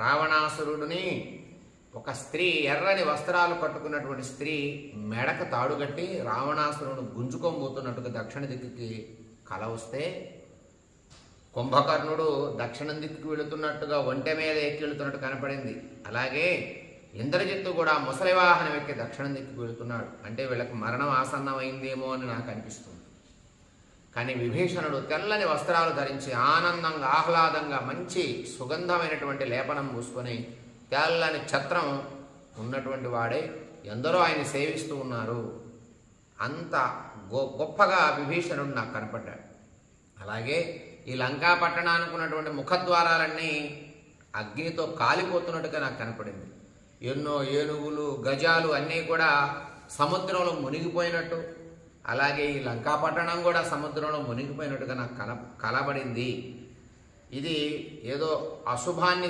రావణాసురుడిని ఒక స్త్రీ ఎర్రని వస్త్రాలు కట్టుకున్నటువంటి స్త్రీ మెడకు తాడుగట్టి రావణాసురుడు గుంజుకోబోతున్నట్టుగా దక్షిణ దిక్కుకి కల వస్తే కుంభకర్ణుడు దక్షిణం దిక్కుకు వెళుతున్నట్టుగా ఒంటె మీద ఎక్కి వెళుతున్నట్టు కనపడింది. అలాగే ఇంద్రజిత్తు కూడా ముసలి వాహనం ఎక్కి దక్షిణం దిక్కుకు వెళుతున్నాడు. అంటే వీళ్ళకి మరణం ఆసన్నమైందేమో అని నాకు అనిపిస్తుంది. కానీ విభీషణుడు తెల్లని వస్త్రాలు ధరించి ఆనందంగా ఆహ్లాదంగా మంచి సుగంధమైనటువంటి లేపనం పూసుకొని తెల్లని ఛత్రం ఉన్నటువంటి వాడే ఎందరో ఆయన సేవిస్తూ ఉన్నారు. అంత గొప్పగా విభీషణుడు నాకు కనపడ్డాడు. అలాగే ఈ లంకా పట్టణానికి ఉన్నటువంటి ముఖద్వారాలన్నీ అగ్నితో కాలిపోతున్నట్టుగా నాకు కనపడింది. ఎన్నో ఏనుగులు గజాలు అన్నీ కూడా సముద్రంలో మునిగిపోయినట్టు, అలాగే ఈ లంకా పట్టణం కూడా సముద్రంలో మునిగిపోయినట్టుగా నాకు కనబడింది. ఇది ఏదో అశుభాన్ని